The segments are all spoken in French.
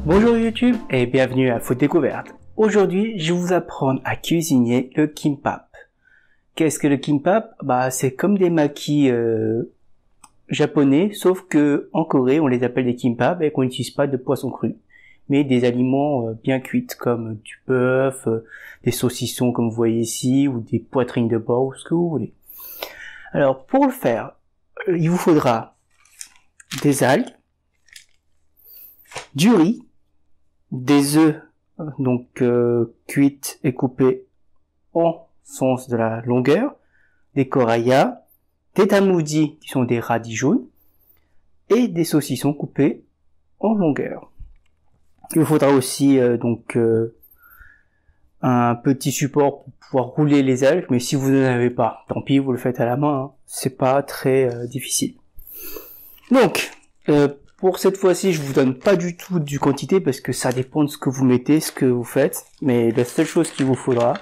Bonjour YouTube et bienvenue à Food Découverte. Aujourd'hui, je vais vous apprendre à cuisiner le kimbap. Qu'est-ce que le kimbap? C'est comme des makis japonais, sauf que en Corée, on les appelle des kimbap et qu'on n'utilise pas de poisson cru, mais des aliments bien cuits comme du bœuf, des saucissons comme vous voyez ici, ou des poitrines de porc, ou ce que vous voulez. Alors, pour le faire, il vous faudra des algues, du riz, des œufs donc cuites et coupés en sens de la longueur, des korayas, des tamoudis qui sont des radis jaunes et des saucissons coupés en longueur. Il vous faudra aussi un petit support pour pouvoir rouler les algues, mais si vous n'en avez pas, tant pis, vous le faites à la main, hein. C'est pas très difficile. Donc pour cette fois-ci, je vous donne pas du tout du quantité parce que ça dépend de ce que vous mettez, ce que vous faites. Mais la seule chose qu'il vous faudra,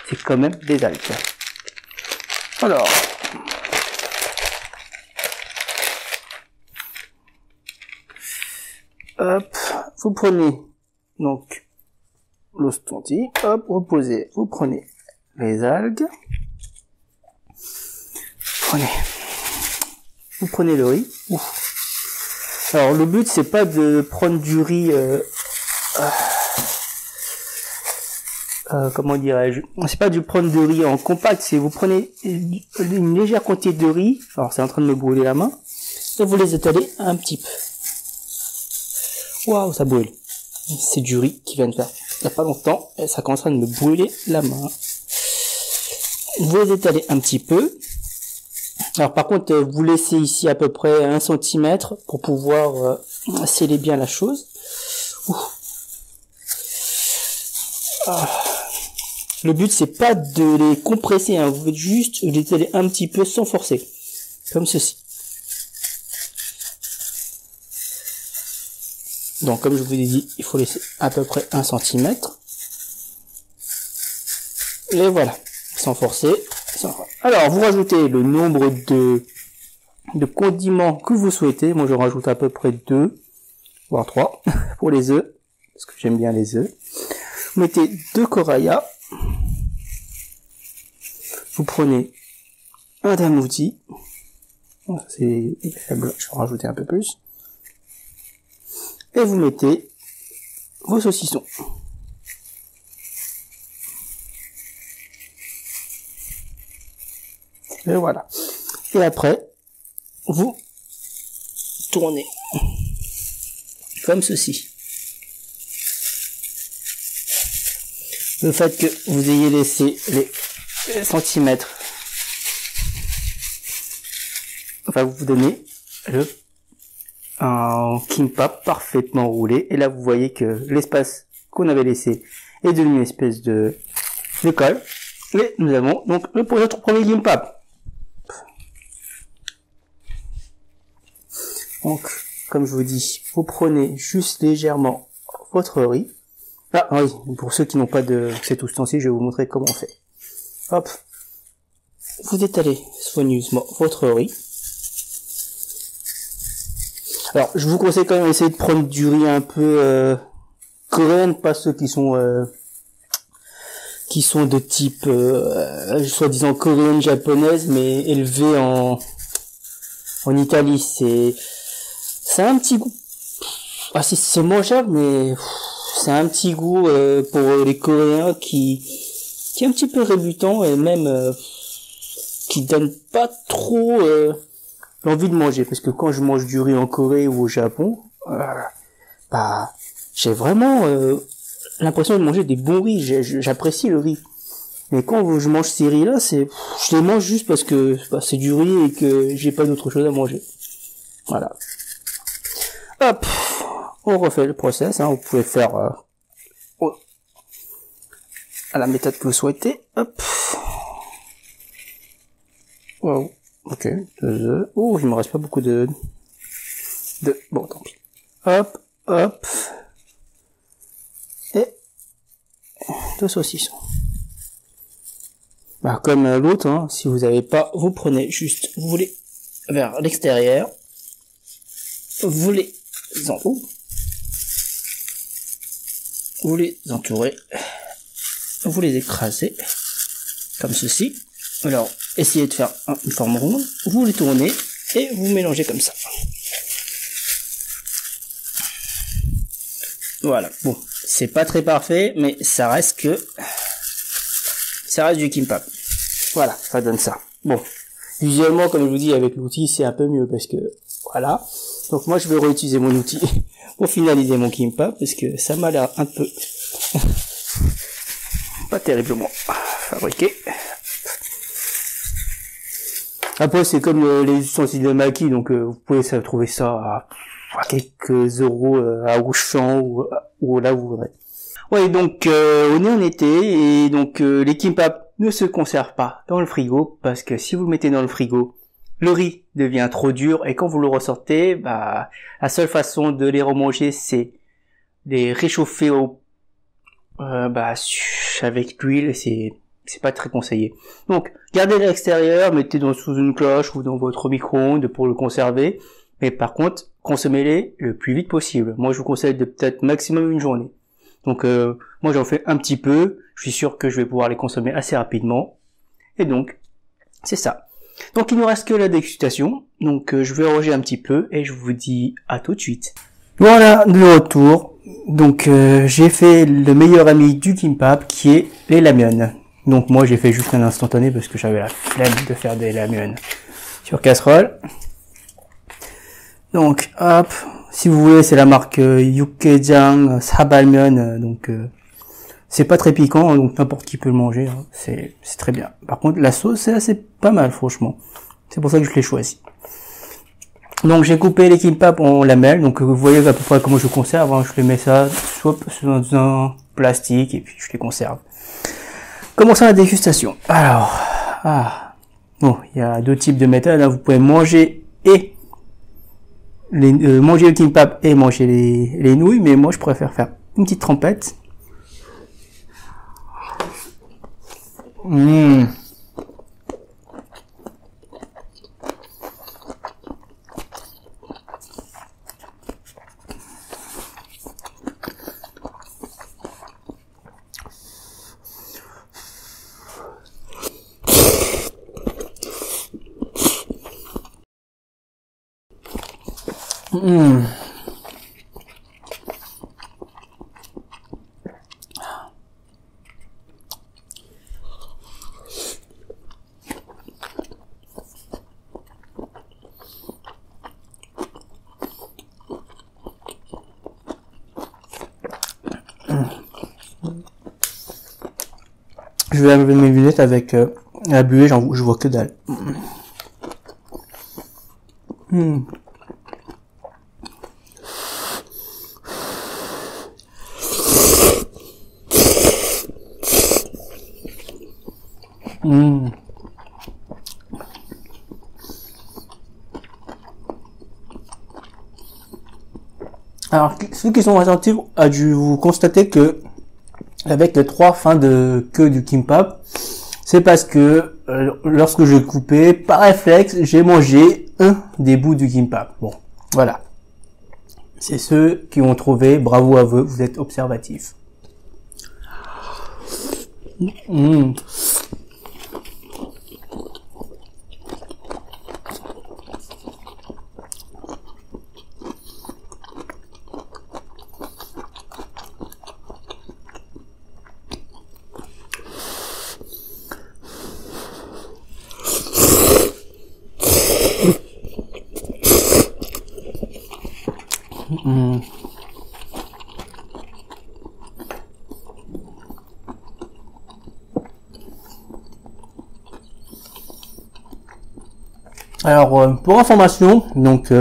c'est quand même des algues. Alors, hop, vous prenez donc l'ostondi, hop, vous posez, vous prenez les algues, vous prenez le riz. Ouf. Alors le but c'est pas de prendre du riz comment dirais-je, c'est pas de prendre du riz en compact, c'est vous prenez une légère quantité de riz, alors c'est en train de me brûler la main, et vous les étalez un petit peu. Waouh, ça brûle. C'est du riz qui vient de faire il n'y a pas longtemps, et ça commence à me brûler la main. Vous les étalez un petit peu. Alors par contre, vous laissez ici à peu près 1 cm pour pouvoir sceller bien la chose. Le but c'est pas de les compresser, hein. Vous faites juste les étaler un petit peu sans forcer, comme ceci. Donc comme je vous ai dit, il faut laisser à peu près 1 cm. Et voilà, sans forcer. Alors, vous rajoutez le nombre de condiments que vous souhaitez. Moi, je rajoute à peu près 2, voire 3 pour les œufs, parce que j'aime bien les œufs. Vous mettez 2 korayas. Vous prenez un tamoudi. C'est faible, je vais en rajouter un peu plus. Et vous mettez vos saucissons. Et voilà. Et après, vous tournez comme ceci. Le fait que vous ayez laissé les centimètres va vous donner un kimbap parfaitement roulé. Et là, vous voyez que l'espace qu'on avait laissé est devenu une espèce de colle. Et nous avons donc notre premier kimbap. Donc, comme je vous dis, vous prenez juste légèrement votre riz. Ah oui, pour ceux qui n'ont pas de cet ustensile, je vais vous montrer comment on fait. Hop, vous étalez soigneusement votre riz. Alors, je vous conseille quand même d'essayer de prendre du riz un peu coréen, pas ceux qui sont de type soi-disant coréenne japonaise, mais élevés en Italie. C'est un petit goût. C'est mangeable, mais c'est un petit goût pour les Coréens qui est un petit peu rébutant et même qui donne pas trop l'envie de manger. Parce que quand je mange du riz en Corée ou au Japon, j'ai vraiment l'impression de manger des bons riz. J'apprécie le riz. Mais quand je mange ces riz-là, je les mange juste parce que c'est du riz et que j'ai pas d'autre chose à manger. Voilà. Hop, on refait le process, hein. Vous pouvez faire à la méthode que vous souhaitez. Hop. Wow. Ok, 2 œufs. Oh, il me reste pas beaucoup de... Bon, tant pis. Hop, hop. Et 2 saucissons. Comme l'autre, hein, si vous n'avez pas, vous prenez juste, vous voulez vers l'extérieur, vous les enroulez, vous les entourez, vous les écrasez, comme ceci. Alors, essayez de faire une forme ronde, vous les tournez, et vous mélangez comme ça. Voilà, bon, c'est pas très parfait, mais ça reste du kimbap. Voilà, ça donne ça. Bon, visuellement, comme je vous dis, avec l'outil, c'est un peu mieux, parce que, voilà. Donc moi, je vais réutiliser mon outil pour finaliser mon kimbap, parce que ça m'a l'air un peu pas terriblement fabriqué. Après, c'est comme les ustensiles de maquis, donc vous pouvez trouver ça à quelques euros à Auchan ou là où vous voudrez. Ouais, donc on est en été et donc les kimbap ne se conservent pas dans le frigo parce que si vous le mettez dans le frigo, le riz devient trop dur et quand vous le ressortez, bah la seule façon de les remanger c'est les réchauffer avec l'huile, c'est pas très conseillé. Donc, gardez-le à l'extérieur, mettez-le sous une cloche ou dans votre micro-ondes pour le conserver. Mais par contre, consommez-les le plus vite possible. Moi, je vous conseille de peut-être maximum une journée. Donc, moi, j'en fais un petit peu. Je suis sûr que je vais pouvoir les consommer assez rapidement. Et donc, c'est ça. Donc, il ne nous reste que la dégustation. Donc, je vais arranger un petit peu et je vous dis à tout de suite. Voilà, de retour. Donc, j'ai fait le meilleur ami du kimbap qui est les ramyeon. Donc moi j'ai fait juste un instantané parce que j'avais la flemme de faire des ramyeon sur casserole. Donc hop, si vous voulez c'est la marque Yukkaejang Sabalmyeon, donc c'est pas très piquant donc n'importe qui peut le manger, hein. C'est très bien. Par contre la sauce c'est assez pas mal franchement, c'est pour ça que je l'ai choisi. Donc j'ai coupé les kimbap en lamelles, donc vous voyez à peu près comment je conserve, hein. Je les mets ça soit dans un plastique et puis je les conserve. Commençons la dégustation. Alors, bon, il y a deux types de méthodes, hein. Vous pouvez manger et manger le kimbap et manger les nouilles, mais moi je préfère faire une petite trempette. Je vais enlever mes lunettes avec la buée, je vois que dalle. Alors, ceux qui sont attentifs a dû vous constater que avec les trois fins de queue du kimbap, c'est parce que lorsque je coupais, par réflexe, j'ai mangé un des bouts du kimbap. Bon, voilà. C'est ceux qui ont trouvé, bravo à vous, vous êtes observatifs. Alors, pour information, donc,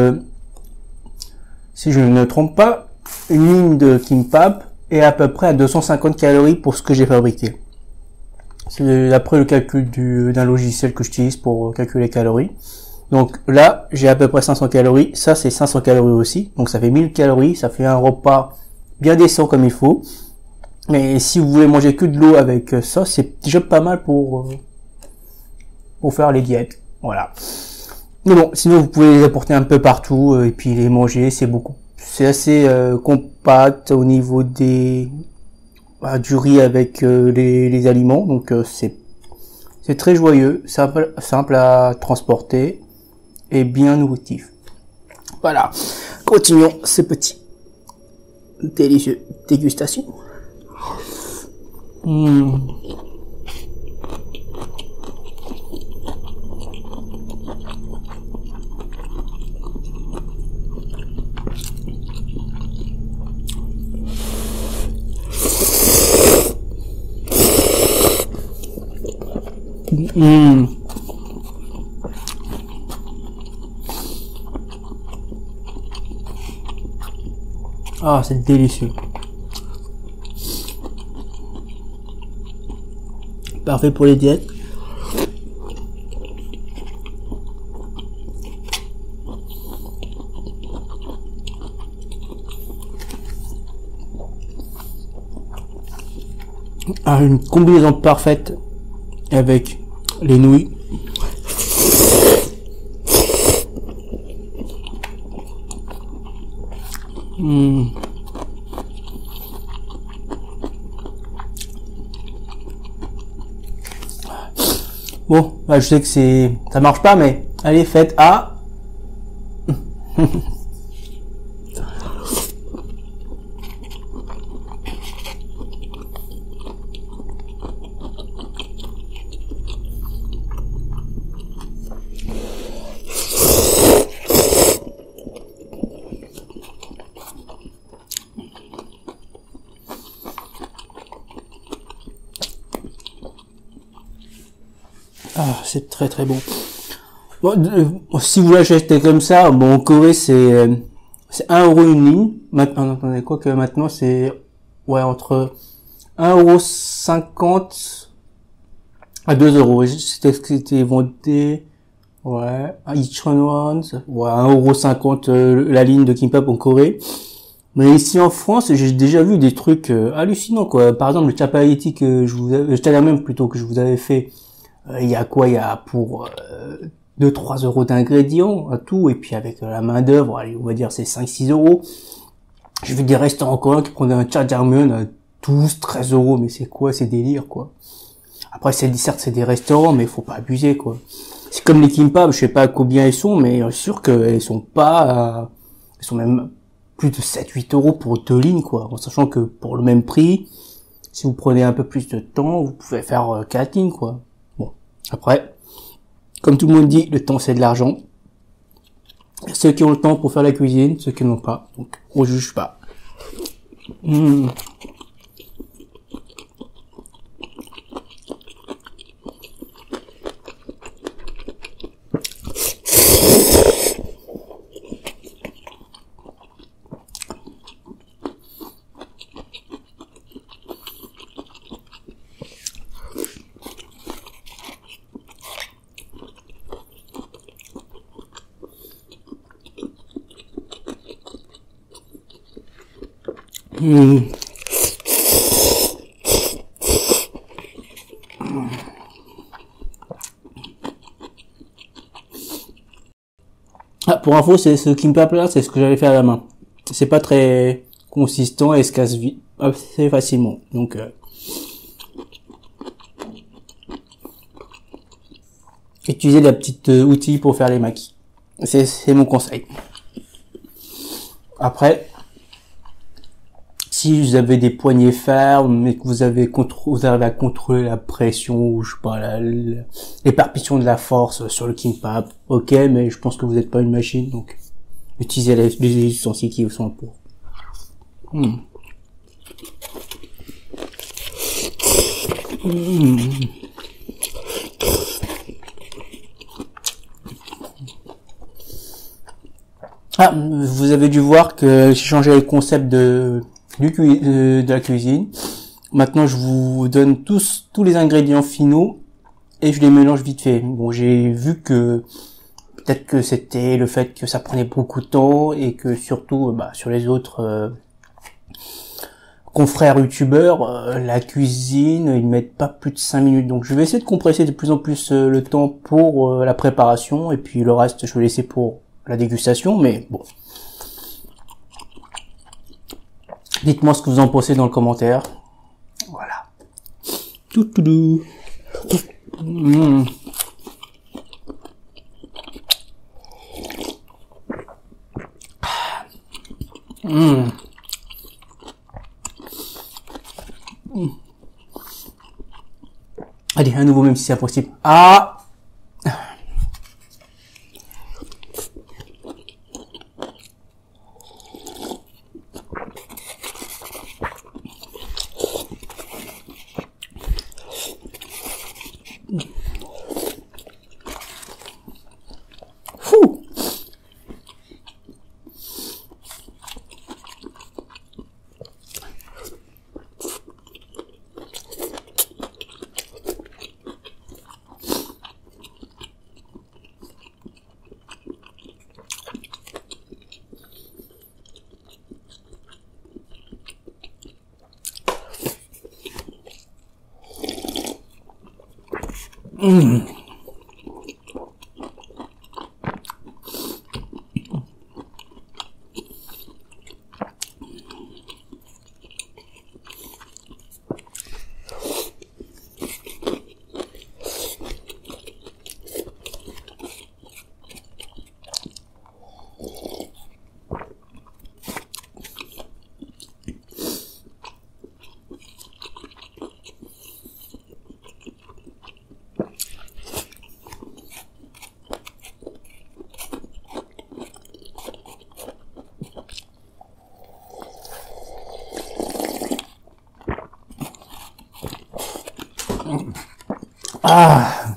si je ne me trompe pas, une ligne de kimbap est à peu près à 250 calories pour ce que j'ai fabriqué. C'est d'après le calcul d'un logiciel que j'utilise pour calculer les calories. Donc là, j'ai à peu près 500 calories. Ça, c'est 500 calories aussi. Donc ça fait 1000 calories. Ça fait un repas bien décent comme il faut. Mais si vous voulez manger que de l'eau avec ça, c'est déjà pas mal pour faire les diètes. Voilà. Mais bon, sinon vous pouvez les apporter un peu partout et puis les manger. C'est assez compact au niveau des du riz avec les aliments, donc c'est très joyeux, simple à transporter et bien nourritif. Voilà, continuons ce petit délicieux dégustation. Ah, c'est délicieux. Parfait pour les diètes. Ah, une combinaison parfaite avec les nouilles. Bon, bah, je sais que ça marche pas, mais allez, faites A. Ah, c'est très très bon. Bon, si vous l'achetez comme ça, bon, en Corée, c'est 1 € une ligne. Maintenant, attendez, quoi que maintenant, c'est, ouais, entre 1,50 € à 2 €. C'était ce qui était vendu, ouais, each one, ouais, 1,50 € la ligne de kimbap en Corée. Mais ici en France, j'ai déjà vu des trucs hallucinants, quoi. Par exemple, le chapati que même plutôt que je vous avais fait. Il y a quoi? Il y a pour 2-3 € d'ingrédients à tout, et puis avec la main d'œuvre, allez, on va dire c'est 5-6 €. J'ai vu des restaurants coréens qui prenaient un jjajangmyeon à 12-13 €, mais c'est quoi ces délires, quoi? Après, certes, c'est des restaurants, mais faut pas abuser, quoi. C'est comme les kimbap, je sais pas à combien ils sont, mais sûr qu'elles sont pas, elles sont même plus de 7-8 € pour 2 lignes, quoi. En sachant que pour le même prix, si vous prenez un peu plus de temps, vous pouvez faire 4 lignes, quoi. Bon. Après, comme tout le monde dit, le temps c'est de l'argent. Ceux qui ont le temps pour faire la cuisine, ceux qui n'ont pas. Donc, on juge pas. Ah, pour info, c'est ce kimbap là, c'est ce que j'avais fait à la main. C'est pas très consistant et se casse vite assez facilement. Donc utilisez la petite outil pour faire les maquis. C'est mon conseil. Après, si vous avez des poignées fermes, mais que vous arrivez à contrôler la pression, ou je sais pas, l'éparpillation de la force sur le kimbap, ok, mais je pense que vous n'êtes pas une machine, donc utilisez les ustensiles qui vous sont pour. Ah, vous avez dû voir que j'ai changé le concept de la cuisine. Maintenant, je vous donne tous les ingrédients finaux et je les mélange vite fait. Bon, j'ai vu que peut-être que c'était le fait que ça prenait beaucoup de temps et que surtout, sur les autres confrères youtubeurs, la cuisine, ils mettent pas plus de 5 minutes. Donc, je vais essayer de compresser de plus en plus le temps pour la préparation et puis le reste, je vais laisser pour la dégustation, mais bon. Dites-moi ce que vous en pensez dans le commentaire. Tout doux. Allez, à nouveau, même si c'est impossible. Ah! Fou! Ah.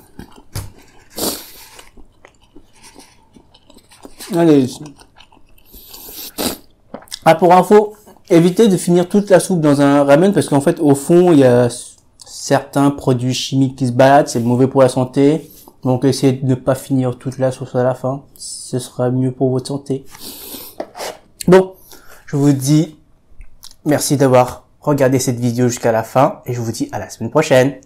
Allez. Ah, pour info, évitez de finir toute la soupe dans un ramen parce qu'en fait, au fond, il y a certains produits chimiques qui se baladent, c'est mauvais pour la santé. Donc, essayez de ne pas finir toute la sauce à la fin. Ce sera mieux pour votre santé. Bon, je vous dis merci d'avoir regardé cette vidéo jusqu'à la fin et je vous dis à la semaine prochaine.